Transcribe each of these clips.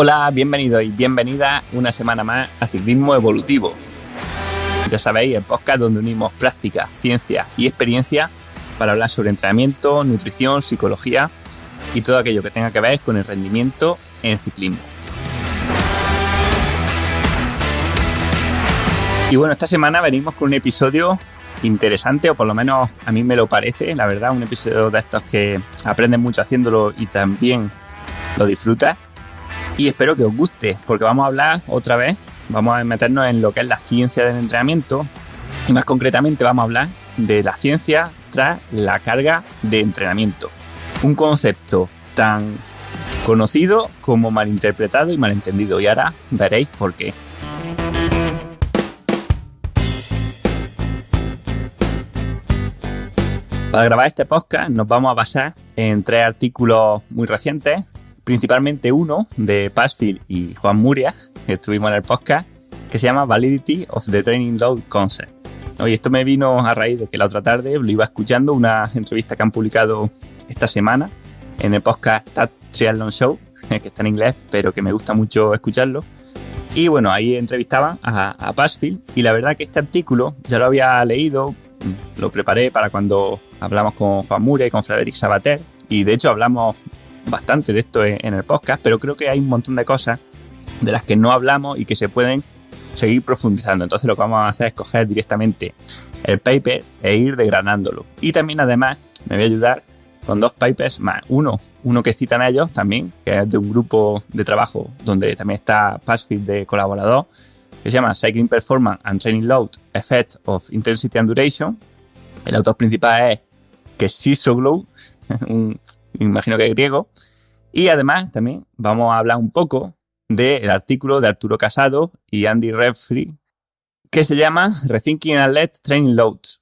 Hola, bienvenidos y bienvenidas una semana más a Ciclismo Evolutivo. Ya sabéis, el podcast donde unimos práctica, ciencia y experiencia para hablar sobre entrenamiento, nutrición, psicología y todo aquello que tenga que ver con el rendimiento en ciclismo. Y bueno, esta semana venimos con un episodio interesante, o por lo menos a mí me lo parece, la verdad, un episodio de estos que aprendes mucho haciéndolo y también lo disfrutas. Y espero que os guste, porque vamos a hablar otra vez, vamos a meternos en lo que es la ciencia del entrenamiento y más concretamente vamos a hablar de la ciencia tras la carga de entrenamiento. Un concepto tan conocido como malinterpretado y malentendido, y ahora veréis por qué. Para grabar este podcast nos vamos a basar en 3 artículos muy recientes, principalmente uno de Passfield y Juan Muria, que estuvimos en el podcast, que se llama Validity of the Training Load Concept. Y esto me vino a raíz de que la otra tarde lo iba escuchando, una entrevista que han publicado esta semana en el podcast That Triathlon Show, que está en inglés, pero que me gusta mucho escucharlo. Y bueno, ahí entrevistaban a Passfield, y la verdad que este artículo ya lo había leído, lo preparé para cuando hablamos con Juan Muria y con Frédéric Sabater, y de hecho hablamos bastante de esto en el podcast, pero creo que hay un montón de cosas de las que no hablamos y que se pueden seguir profundizando. Entonces lo que vamos a hacer es coger directamente el paper e ir desgranándolo. Y también además me voy a ayudar con 2 papers más. Uno que citan ellos también, que es de un grupo de trabajo donde también está Passfield de colaborador, que se llama Cycling Performance and Training Load Effects of Intensity and Duration. El autor principal es Kesisoglou, imagino que es griego. Y además también vamos a hablar un poco del artículo de Arturo Casado y Andy Redfree, que se llama Rethinking Athlete Training Loads.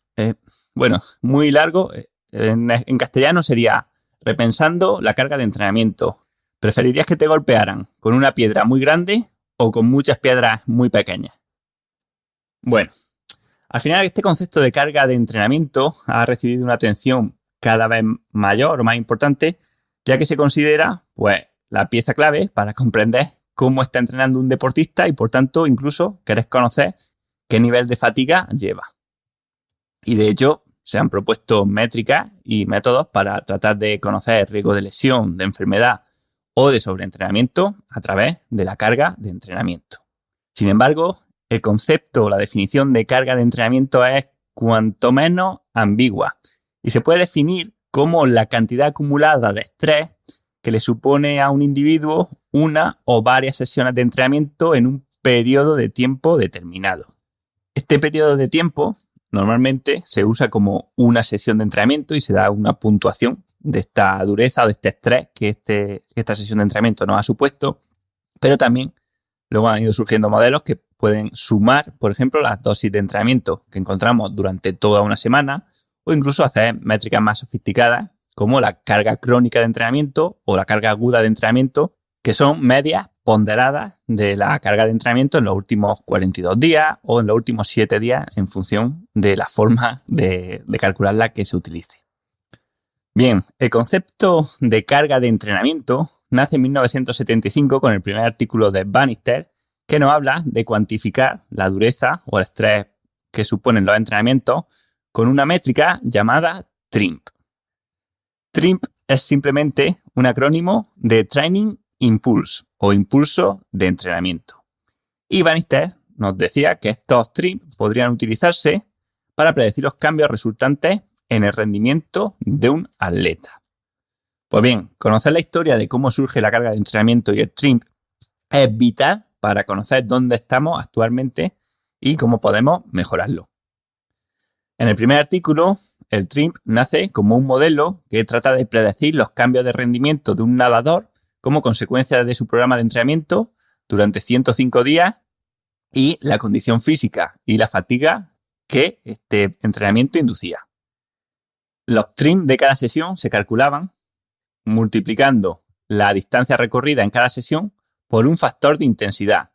Bueno, muy largo. En castellano sería Repensando la carga de entrenamiento. ¿Preferirías que te golpearan con una piedra muy grande o con muchas piedras muy pequeñas? Bueno, al final este concepto de carga de entrenamiento ha recibido una atención cada vez mayor o más importante, ya que se considera pues la pieza clave para comprender cómo está entrenando un deportista y por tanto incluso querés conocer qué nivel de fatiga lleva. Y de hecho se han propuesto métricas y métodos para tratar de conocer el riesgo de lesión, de enfermedad o de sobreentrenamiento a través de la carga de entrenamiento. Sin embargo, el concepto o la definición de carga de entrenamiento es cuanto menos ambigua y se puede definir como la cantidad acumulada de estrés que le supone a un individuo una o varias sesiones de entrenamiento en un periodo de tiempo determinado. Este periodo de tiempo normalmente se usa como una sesión de entrenamiento y se da una puntuación de esta dureza o de este estrés que esta sesión de entrenamiento nos ha supuesto, pero también luego han ido surgiendo modelos que pueden sumar, por ejemplo, las dosis de entrenamiento que encontramos durante toda una semana o incluso hacer métricas más sofisticadas como la carga crónica de entrenamiento o la carga aguda de entrenamiento, que son medias ponderadas de la carga de entrenamiento en los últimos 42 días o en los últimos 7 días en función de la forma de calcularla que se utilice. Bien, el concepto de carga de entrenamiento nace en 1975 con el primer artículo de Bannister que nos habla de cuantificar la dureza o el estrés que suponen los entrenamientos con una métrica llamada TRIMP. TRIMP es simplemente un acrónimo de Training Impulse o impulso de entrenamiento. Y Bannister nos decía que estos TRIMP podrían utilizarse para predecir los cambios resultantes en el rendimiento de un atleta. Pues bien, conocer la historia de cómo surge la carga de entrenamiento y el TRIMP es vital para conocer dónde estamos actualmente y cómo podemos mejorarlo. En el primer artículo, el TRIMP nace como un modelo que trata de predecir los cambios de rendimiento de un nadador como consecuencia de su programa de entrenamiento durante 105 días y la condición física y la fatiga que este entrenamiento inducía. Los TRIMP de cada sesión se calculaban multiplicando la distancia recorrida en cada sesión por un factor de intensidad.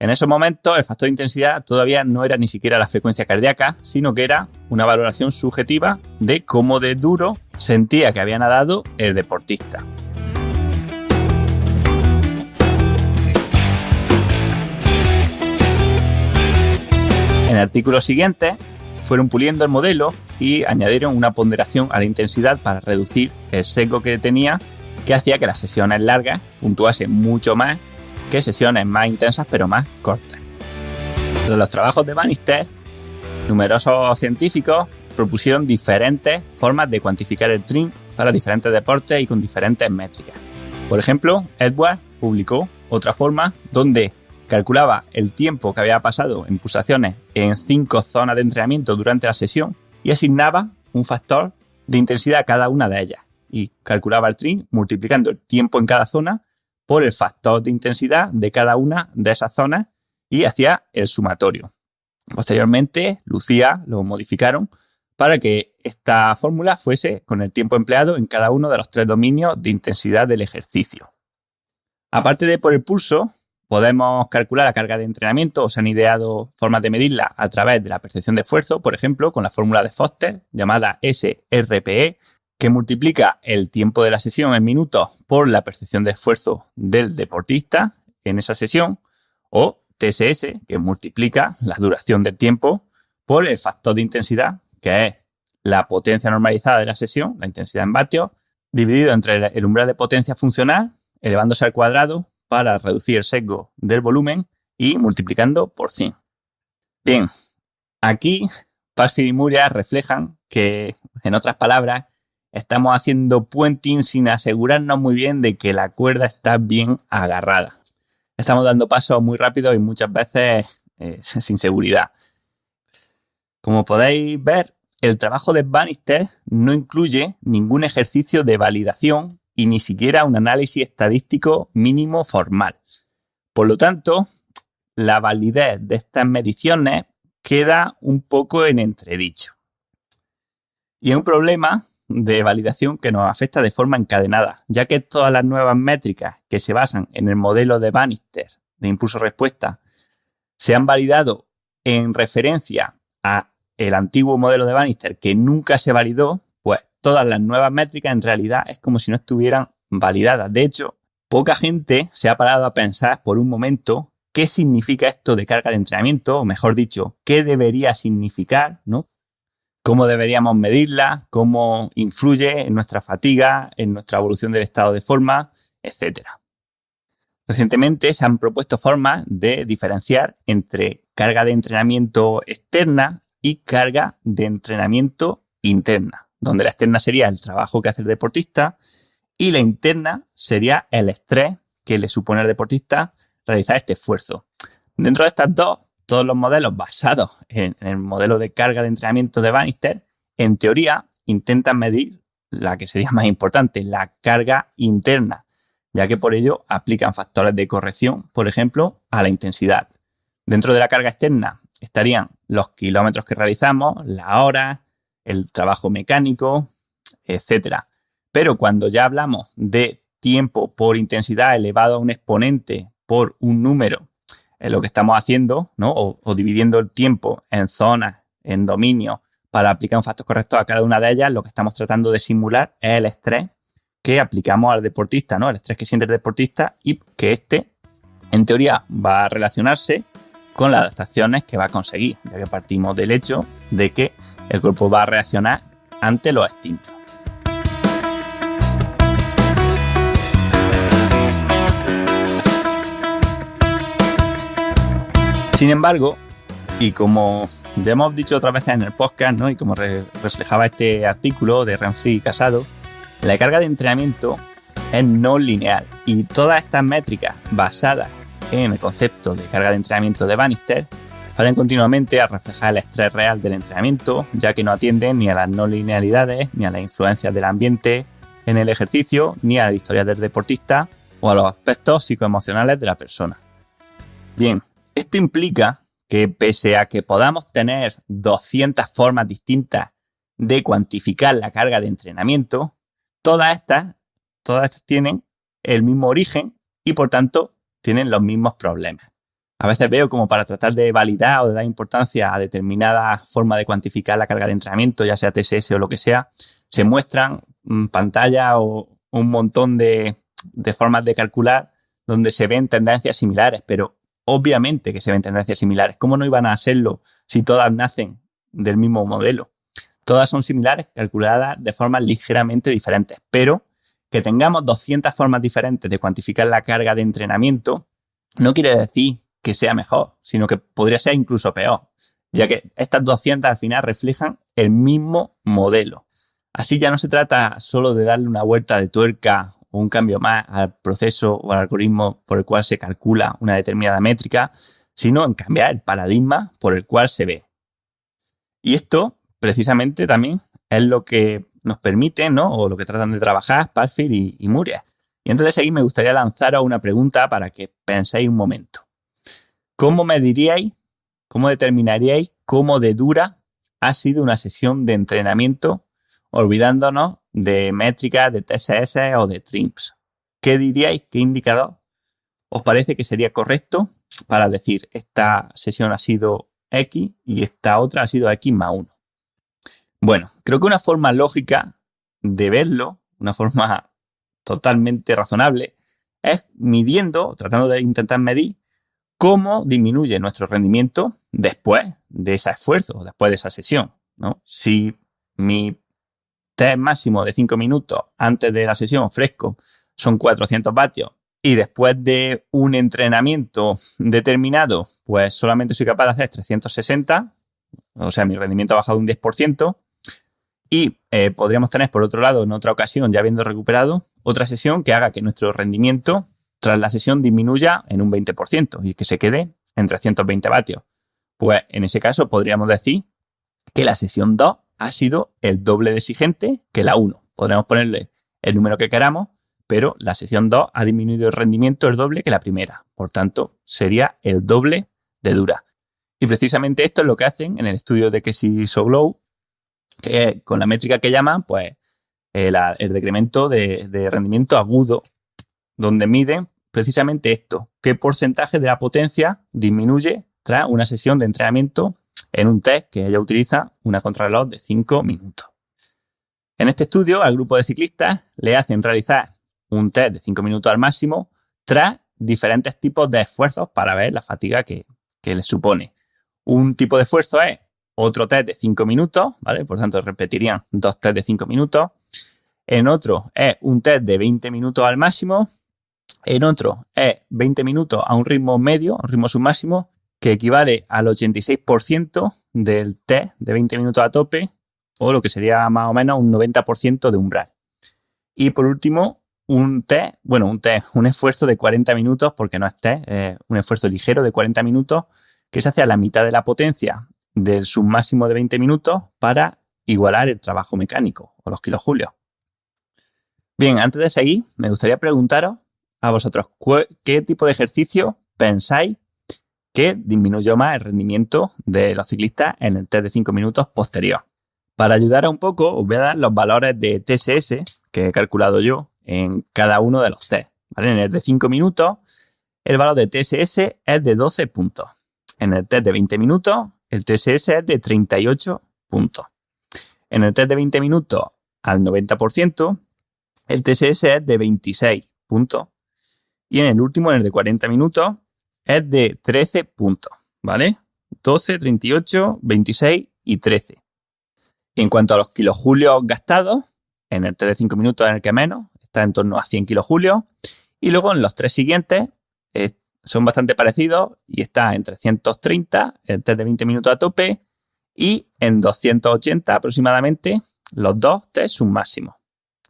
En esos momentos el factor de intensidad todavía no era ni siquiera la frecuencia cardíaca, sino que era una valoración subjetiva de cómo de duro sentía que había nadado el deportista. En artículos siguientes fueron puliendo el modelo y añadieron una ponderación a la intensidad para reducir el sesgo que tenía, que hacía que las sesiones largas puntuasen mucho más que sesiones más intensas pero más cortas. Tras los trabajos de Bannister, numerosos científicos propusieron diferentes formas de cuantificar el TRIN para diferentes deportes y con diferentes métricas. Por ejemplo, Edwards publicó otra forma donde calculaba el tiempo que había pasado en pulsaciones en 5 zonas de entrenamiento durante la sesión y asignaba un factor de intensidad a cada una de ellas. Y calculaba el TRIN multiplicando el tiempo en cada zona por el factor de intensidad de cada una de esas zonas y hacía el sumatorio. Posteriormente, Lucía lo modificaron para que esta fórmula fuese con el tiempo empleado en cada uno de los 3 dominios de intensidad del ejercicio. Aparte de por el pulso, podemos calcular la carga de entrenamiento o se han ideado formas de medirla a través de la percepción de esfuerzo, por ejemplo, con la fórmula de Foster llamada SRPE, que multiplica el tiempo de la sesión en minutos por la percepción de esfuerzo del deportista en esa sesión, o TSS, que multiplica la duración del tiempo por el factor de intensidad, que es la potencia normalizada de la sesión, la intensidad en vatios, dividido entre el umbral de potencia funcional, elevándose al cuadrado para reducir el sesgo del volumen y multiplicando por 100. Bien, aquí Pasfield y Murias reflejan que, en otras palabras, estamos haciendo puenting sin asegurarnos muy bien de que la cuerda está bien agarrada. Estamos dando pasos muy rápidos y muchas veces sin seguridad. Como podéis ver, el trabajo de Bannister no incluye ningún ejercicio de validación y ni siquiera un análisis estadístico mínimo formal. Por lo tanto, la validez de estas mediciones queda un poco en entredicho. Y es un problema de validación que nos afecta de forma encadenada, ya que todas las nuevas métricas que se basan en el modelo de Bannister de impulso-respuesta se han validado en referencia a el antiguo modelo de Bannister que nunca se validó, pues todas las nuevas métricas en realidad es como si no estuvieran validadas. De hecho, poca gente se ha parado a pensar por un momento qué significa esto de carga de entrenamiento, o mejor dicho, qué debería significar, ¿no? Cómo deberíamos medirla, cómo influye en nuestra fatiga, en nuestra evolución del estado de forma, etc. Recientemente se han propuesto formas de diferenciar entre carga de entrenamiento externa y carga de entrenamiento interna, donde la externa sería el trabajo que hace el deportista y la interna sería el estrés que le supone al deportista realizar este esfuerzo. Dentro de estas dos, todos los modelos basados en el modelo de carga de entrenamiento de Bannister, en teoría, intentan medir la que sería más importante, la carga interna, ya que por ello aplican factores de corrección, por ejemplo, a la intensidad. Dentro de la carga externa estarían los kilómetros que realizamos, la hora, el trabajo mecánico, etc. Pero cuando ya hablamos de tiempo por intensidad elevado a un exponente por un número, en lo que estamos haciendo, ¿no? o dividiendo el tiempo en zonas, en dominios, para aplicar un factor corrector a cada una de ellas, lo que estamos tratando de simular es el estrés que aplicamos al deportista, ¿no? El estrés que siente el deportista y que este, en teoría, va a relacionarse con las adaptaciones que va a conseguir, ya que partimos del hecho de que el cuerpo va a reaccionar ante los estímulos. Sin embargo, y como ya hemos dicho otras veces en el podcast, ¿no? Y como reflejaba este artículo de Renfri y Casado, la carga de entrenamiento es no lineal y todas estas métricas basadas en el concepto de carga de entrenamiento de Bannister fallan continuamente a reflejar el estrés real del entrenamiento, ya que no atienden ni a las no linealidades, ni a las influencias del ambiente en el ejercicio, ni a la historia del deportista o a los aspectos psicoemocionales de la persona. Bien, esto implica que pese a que podamos tener 200 formas distintas de cuantificar la carga de entrenamiento, todas estas tienen el mismo origen y por tanto tienen los mismos problemas. A veces veo como para tratar de validar o de dar importancia a determinada forma de cuantificar la carga de entrenamiento, ya sea TSS o lo que sea, se muestran pantallas o un montón de formas de calcular donde se ven tendencias similares, pero obviamente que se ven tendencias similares. ¿Cómo no iban a serlo si todas nacen del mismo modelo? Todas son similares, calculadas de formas ligeramente diferentes, pero que tengamos 200 formas diferentes de cuantificar la carga de entrenamiento no quiere decir que sea mejor, sino que podría ser incluso peor, ya que estas 200 al final reflejan el mismo modelo. Así ya no se trata solo de darle una vuelta de tuerca o un cambio más al proceso o al algoritmo por el cual se calcula una determinada métrica, sino en cambiar el paradigma por el cual se ve. Y esto, precisamente, también es lo que nos permite, ¿no? O lo que tratan de trabajar Passfield y Muriel. Y antes de seguir, me gustaría lanzaros una pregunta para que penséis un momento. ¿Cómo mediríais, cómo determinaríais cómo de dura ha sido una sesión de entrenamiento, olvidándonos de métricas, de TSS o de TRIMPS? ¿Qué diríais, qué indicador os parece que sería correcto para decir esta sesión ha sido X y esta otra ha sido X más 1? Bueno, creo que una forma lógica de verlo, una forma totalmente razonable, es midiendo, tratando de intentar medir cómo disminuye nuestro rendimiento después de ese esfuerzo, después de esa sesión, ¿no? Si mi test máximo de 5 minutos antes de la sesión fresco son 400 vatios y después de un entrenamiento determinado, pues solamente soy capaz de hacer 360, o sea, mi rendimiento ha bajado un 10%, y podríamos tener, por otro lado, en otra ocasión, ya habiendo recuperado, otra sesión que haga que nuestro rendimiento tras la sesión disminuya en un 20% y que se quede en 320 vatios. Pues en ese caso podríamos decir que la sesión 2 ha sido el doble de exigente que la 1. Podríamos ponerle el número que queramos, pero la sesión 2 ha disminuido el rendimiento el doble que la primera. Por tanto, sería el doble de dura. Y precisamente esto es lo que hacen en el estudio de Kesey Soglow, que con la métrica que llaman, pues, el decremento de rendimiento agudo, donde miden precisamente esto, qué porcentaje de la potencia disminuye tras una sesión de entrenamiento en un test que ella utiliza una contrarreloj de 5 minutos. En este estudio, al grupo de ciclistas le hacen realizar un test de 5 minutos al máximo tras diferentes tipos de esfuerzos para ver la fatiga que les supone. Un tipo de esfuerzo es otro test de 5 minutos, ¿vale? Por tanto, repetirían 2 tests de 5 minutos. En otro es un test de 20 minutos al máximo. En otro es 20 minutos a un ritmo medio, a un ritmo submáximo, que equivale al 86% del test de 20 minutos a tope, o lo que sería más o menos un 90% de umbral. Y por último, un esfuerzo de 40 minutos, porque no es test, es un esfuerzo ligero de 40 minutos, que se hace a la mitad de la potencia del submáximo de 20 minutos para igualar el trabajo mecánico o los kilojulios. Bien, antes de seguir, me gustaría preguntaros a vosotros qué tipo de ejercicio pensáis que disminuyó más el rendimiento de los ciclistas en el test de 5 minutos posterior. Para ayudaros un poco, os voy a dar los valores de TSS que he calculado yo en cada uno de los test, ¿vale? En el de 5 minutos, el valor de TSS es de 12 puntos. En el test de 20 minutos, el TSS es de 38 puntos. En el test de 20 minutos al 90%, el TSS es de 26 puntos. Y en el último, en el de 40 minutos, es de 13 puntos, ¿vale? 12, 38, 26 y 13. Y en cuanto a los kilojulios gastados, en el test de 5 minutos en el que menos, está en torno a 100 kilojulios. Y luego en los 3 siguientes son bastante parecidos y está en 330, el test de 20 minutos a tope, y en 280 aproximadamente los 2 test submáximos.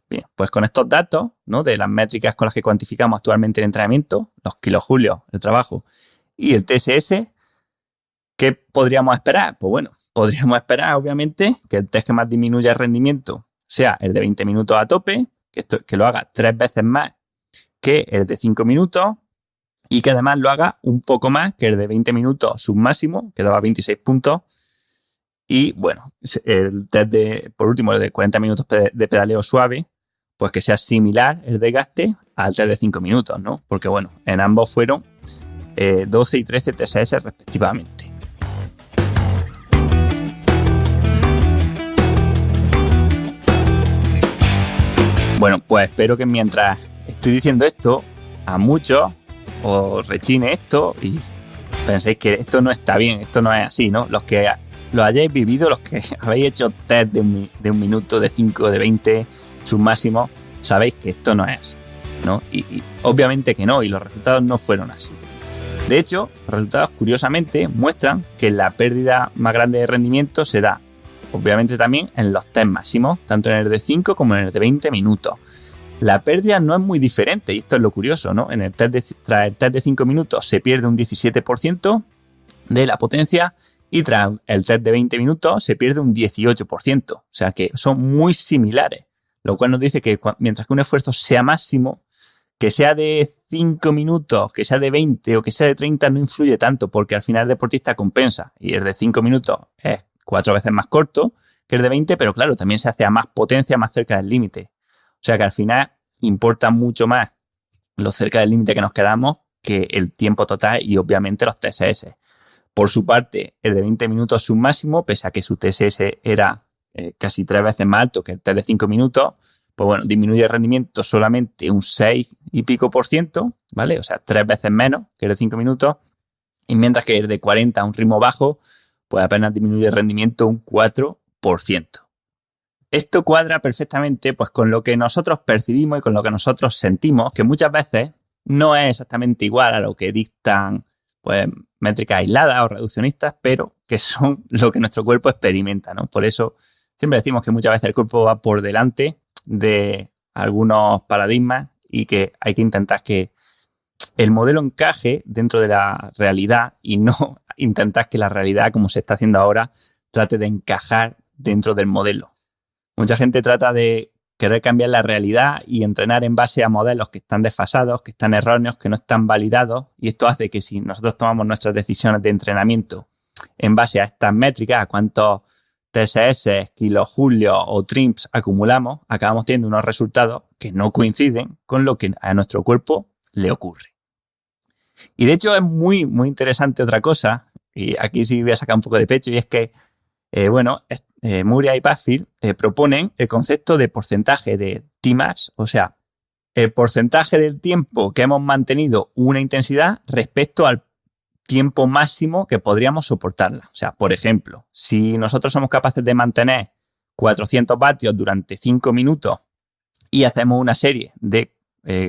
Bien, pues con estos datos, ¿no?, de las métricas con las que cuantificamos actualmente el entrenamiento, los kilojulios, el trabajo y el TSS, ¿qué podríamos esperar? Pues bueno, podríamos esperar obviamente que el test que más disminuya el rendimiento sea el de 20 minutos a tope, que lo haga 3 veces más que el de 5 minutos y que además lo haga un poco más que el de 20 minutos submáximo, que daba 26 puntos. Y bueno, el test por último, el de 40 minutos de pedaleo suave, pues que sea similar el desgaste al test de 5 minutos, ¿no? Porque bueno, en ambos fueron 12 y 13 TSS respectivamente. Bueno, pues espero que mientras estoy diciendo esto, a muchos os rechine esto y penséis que esto no está bien, esto no es así, ¿no? Los que lo hayáis vivido, los que habéis hecho test de un minuto, de 5, de 20, sus máximos, sabéis que esto no es así, ¿no? Y obviamente que no, y los resultados no fueron así. De hecho, los resultados curiosamente muestran que la pérdida más grande de rendimiento se da, obviamente también en los test máximos, tanto en el de 5 como en el de 20 minutos. La pérdida no es muy diferente, y esto es lo curioso, ¿no? Tras el test de 5 minutos se pierde un 17% de la potencia y tras el test de 20 minutos se pierde un 18%. O sea que son muy similares, lo cual nos dice que mientras que un esfuerzo sea máximo, que sea de 5 minutos, que sea de 20 o que sea de 30 no influye tanto porque al final el deportista compensa y el de 5 minutos es 4 veces más corto que el de 20, pero claro, también se hace a más potencia más cerca del límite. O sea que al final importa mucho más lo cerca del límite que nos quedamos que el tiempo total y obviamente los TSS. Por su parte, el de 20 minutos su máximo, pese a que su TSS era casi 3 veces más alto que el test de 5 minutos, pues bueno, disminuye el rendimiento solamente un 6 y pico %, ¿vale? O sea, 3 veces menos que el de 5 minutos. Y mientras que el de 40 a un ritmo bajo, pues apenas disminuye el rendimiento un 4%. Esto cuadra perfectamente pues, con lo que nosotros percibimos y con lo que nosotros sentimos, que muchas veces no es exactamente igual a lo que dictan pues, métricas aisladas o reduccionistas, pero que son lo que nuestro cuerpo experimenta, ¿no? Por eso siempre decimos que muchas veces el cuerpo va por delante de algunos paradigmas y que hay que intentar que el modelo encaje dentro de la realidad y no intentar que la realidad, como se está haciendo ahora, trate de encajar dentro del modelo. Mucha gente trata de querer cambiar la realidad y entrenar en base a modelos que están desfasados, que están erróneos, que no están validados, y esto hace que si nosotros tomamos nuestras decisiones de entrenamiento en base a estas métricas, a cuántos TSS, kilojulios o TRIMPs acumulamos, acabamos teniendo unos resultados que no coinciden con lo que a nuestro cuerpo le ocurre. Y de hecho es muy, muy interesante otra cosa, y aquí sí voy a sacar un poco de pecho, y es que Muriel y Padfield proponen el concepto de porcentaje de Tmax, o sea, el porcentaje del tiempo que hemos mantenido una intensidad respecto al tiempo máximo que podríamos soportarla. O sea, por ejemplo, si nosotros somos capaces de mantener 400 vatios durante 5 minutos y hacemos una serie de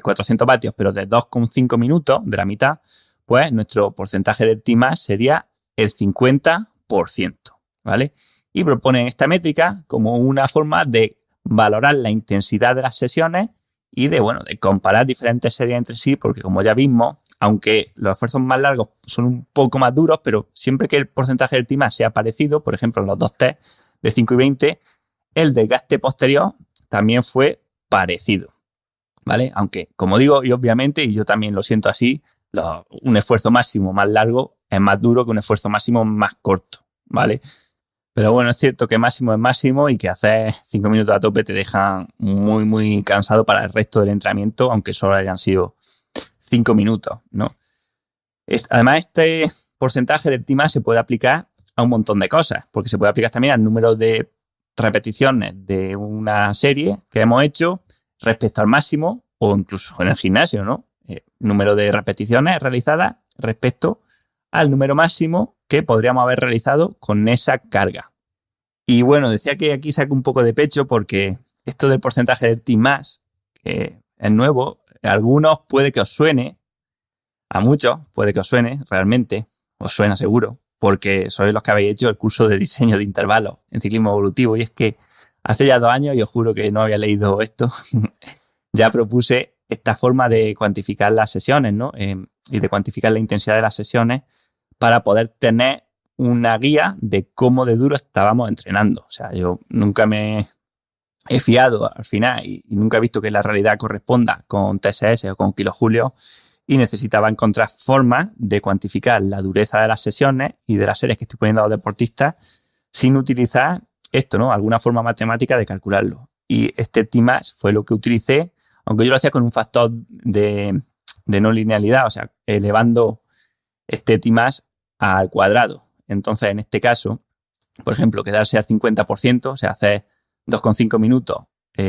400 vatios, pero de 2,5 minutos, de la mitad, pues nuestro porcentaje del Tmax sería el 50%, ¿vale? Y proponen esta métrica como una forma de valorar la intensidad de las sesiones y de comparar diferentes series entre sí, porque como ya vimos, aunque los esfuerzos más largos son un poco más duros, pero siempre que el porcentaje del Tmax sea parecido, por ejemplo, en los dos test de 5 y 20, el desgaste posterior también fue parecido, ¿vale? Aunque, como digo, y obviamente, y yo también lo siento así, un esfuerzo máximo más largo es más duro que un esfuerzo máximo más corto, ¿vale? Pero bueno, es cierto que máximo es máximo y que hacer 5 minutos a tope te dejan muy, muy cansado para el resto del entrenamiento, aunque solo hayan sido 5 minutos, ¿no? Además, este porcentaje del Tmax se puede aplicar a un montón de cosas, porque se puede aplicar también al número de repeticiones de una serie que hemos hecho respecto al máximo o incluso en el gimnasio, ¿no? Número de repeticiones realizadas respecto al número máximo que podríamos haber realizado con esa carga. Y bueno, decía que aquí saco un poco de pecho porque esto del porcentaje del Tmax, que es nuevo, a algunos puede que os suene, a muchos puede que os suene realmente, os suena seguro, porque sois los que habéis hecho el curso de diseño de intervalos en ciclismo evolutivo. Y es que hace ya 2 años, y os juro que no había leído esto, ya propuse esta forma de cuantificar las sesiones, ¿no? Y de cuantificar la intensidad de las sesiones para poder tener una guía de cómo de duro estábamos entrenando. O sea, yo nunca me he fiado al final y nunca he visto que la realidad corresponda con TSS o con kilojulios y necesitaba encontrar formas de cuantificar la dureza de las sesiones y de las series que estoy poniendo a los deportistas sin utilizar esto, ¿no? Alguna forma matemática de calcularlo. Y este Tmax fue lo que utilicé, aunque yo lo hacía con un factor de no linealidad, o sea, elevando este Tmax al cuadrado. Entonces, en este caso, por ejemplo, quedarse al 50%, o sea, hacer 2,5 minutos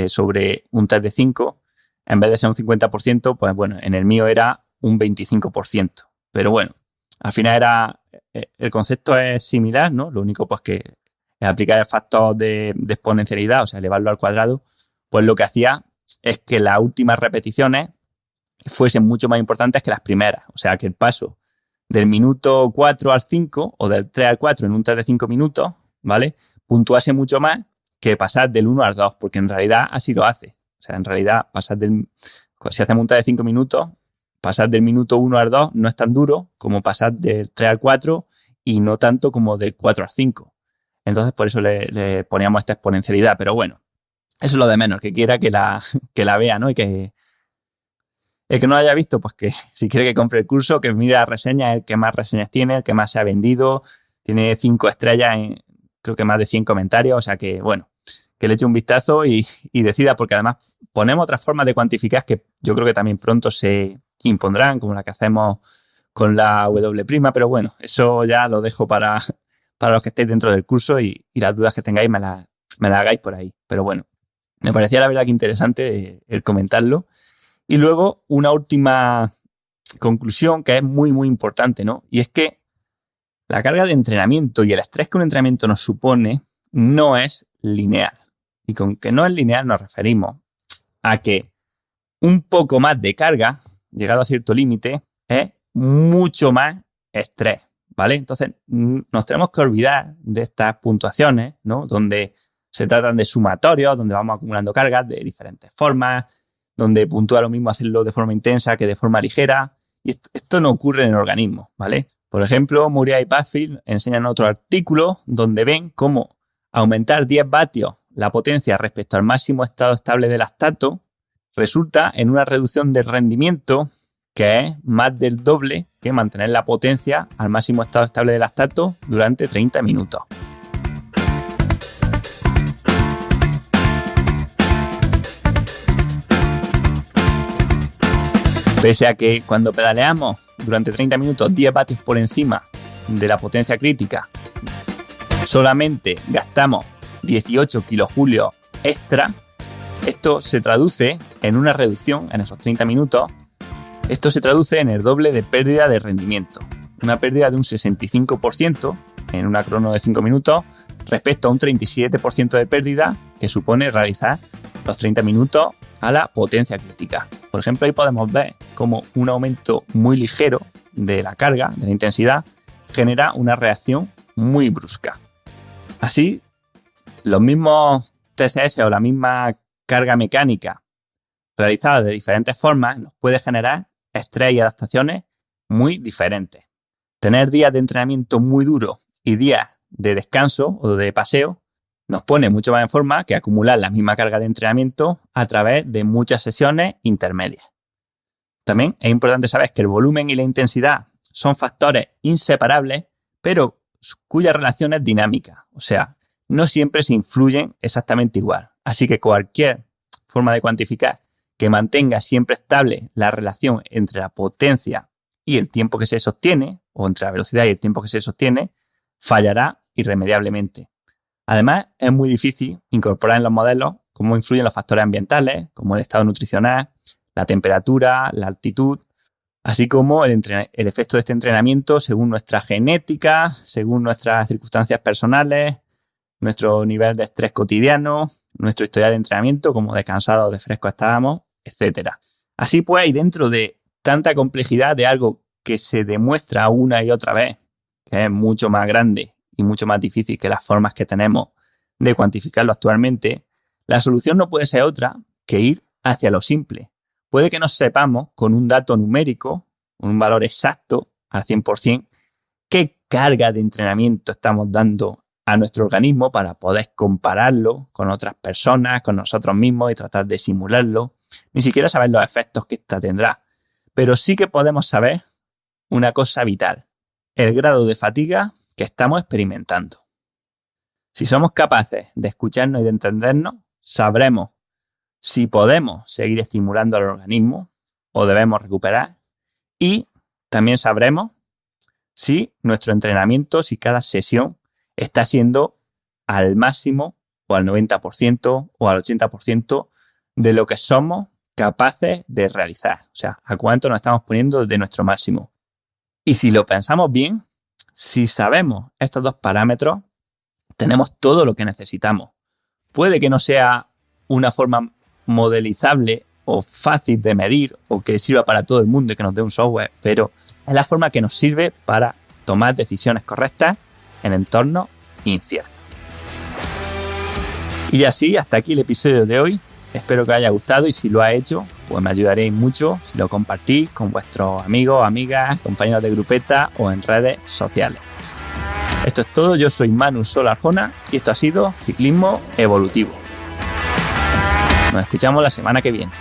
sobre un test de 5, en vez de ser un 50%, pues bueno, en el mío era un 25%. Pero bueno, Al final el concepto es similar, ¿no? Lo único pues que es aplicar el factor de exponencialidad, o sea, elevarlo al cuadrado, pues lo que hacía es que las últimas repeticiones fuesen mucho más importantes que las primeras. O sea, que el paso del minuto 4 al 5 o del 3 al 4 en un test de 5 minutos, ¿vale? Puntuase mucho más que pasar del 1 al 2, porque en realidad así lo hace. O sea, en realidad, si hacemos un test de 5 minutos, pasar del minuto 1 al 2 no es tan duro como pasar del 3 al 4 y no tanto como del 4 al 5. Entonces, por eso le poníamos esta exponencialidad. Pero bueno, eso es lo de menos, que quiera que la vea, ¿no? Y que el que no lo haya visto, pues que si quiere que compre el curso, que mire las reseñas, el que más reseñas tiene, el que más se ha vendido, tiene 5 estrellas en creo que más de 100 comentarios, o sea que, bueno, que le eche un vistazo y decida, porque además ponemos otras formas de cuantificar que yo creo que también pronto se impondrán, como la que hacemos con la W', pero bueno, eso ya lo dejo para los que estéis dentro del curso y las dudas que tengáis me las hagáis por ahí. Pero bueno, me parecía la verdad que interesante el comentarlo. Y luego una última conclusión que es muy, muy importante, ¿no? Y es que la carga de entrenamiento y el estrés que un entrenamiento nos supone no es lineal. Y con que no es lineal nos referimos a que un poco más de carga, llegado a cierto límite, es mucho más estrés, ¿vale? Entonces nos tenemos que olvidar de estas puntuaciones, ¿no? Donde se tratan de sumatorios, donde vamos acumulando cargas de diferentes formas, donde puntúa lo mismo hacerlo de forma intensa que de forma ligera. Y esto no ocurre en el organismo, ¿vale? Por ejemplo, Muriel y Padfield enseñan otro artículo donde ven cómo aumentar 10 vatios la potencia respecto al máximo estado estable de lactato resulta en una reducción del rendimiento que es más del doble que mantener la potencia al máximo estado estable de lactato durante 30 minutos. Pese a que cuando pedaleamos durante 30 minutos 10 vatios por encima de la potencia crítica, solamente gastamos 18 kilojulios extra, esto se traduce en una reducción en esos 30 minutos, esto se traduce en el doble de pérdida de rendimiento, una pérdida de un 65% en una crono de 5 minutos respecto a un 37% de pérdida que supone realizar los 30 minutos a la potencia crítica. Por ejemplo, ahí podemos ver cómo un aumento muy ligero de la carga, de la intensidad, genera una reacción muy brusca. Así, los mismos TSS o la misma carga mecánica realizada de diferentes formas nos puede generar estrés y adaptaciones muy diferentes. Tener días de entrenamiento muy duros y días de descanso o de paseo nos pone mucho más en forma que acumular la misma carga de entrenamiento a través de muchas sesiones intermedias. También es importante saber que el volumen y la intensidad son factores inseparables, pero cuya relación es dinámica, o sea, no siempre se influyen exactamente igual. Así que cualquier forma de cuantificar que mantenga siempre estable la relación entre la potencia y el tiempo que se sostiene, o entre la velocidad y el tiempo que se sostiene, fallará irremediablemente. Además, es muy difícil incorporar en los modelos cómo influyen los factores ambientales, como el estado nutricional, la temperatura, la altitud, así como el efecto de este entrenamiento según nuestra genética, según nuestras circunstancias personales, nuestro nivel de estrés cotidiano, nuestro historial de entrenamiento, como de cansado o de fresco estábamos, etc. Así pues, y dentro de tanta complejidad de algo que se demuestra una y otra vez, que es mucho más grande y mucho más difícil que las formas que tenemos de cuantificarlo actualmente, la solución no puede ser otra que ir hacia lo simple. Puede que no sepamos con un dato numérico, un valor exacto al 100%, qué carga de entrenamiento estamos dando a nuestro organismo para poder compararlo con otras personas, con nosotros mismos y tratar de simularlo. Ni siquiera saber los efectos que ésta tendrá. Pero sí que podemos saber una cosa vital: el grado de fatiga que estamos experimentando. Si somos capaces de escucharnos y de entendernos, sabremos si podemos seguir estimulando al organismo o debemos recuperar, y también sabremos si nuestro entrenamiento, si cada sesión está siendo al máximo o al 90% o al 80% de lo que somos capaces de realizar. O sea, a cuánto nos estamos poniendo de nuestro máximo. Y si lo pensamos bien, si sabemos estos dos parámetros, tenemos todo lo que necesitamos. Puede que no sea una forma modelizable o fácil de medir o que sirva para todo el mundo y que nos dé un software, pero es la forma que nos sirve para tomar decisiones correctas en entornos inciertos. Y así, hasta aquí el episodio de hoy. Espero que os haya gustado y si lo ha hecho, pues me ayudaréis mucho si lo compartís con vuestros amigos, amigas, compañeros de grupeta o en redes sociales. Esto es todo, yo soy Manu Solarfona y esto ha sido Ciclismo Evolutivo. Nos escuchamos la semana que viene.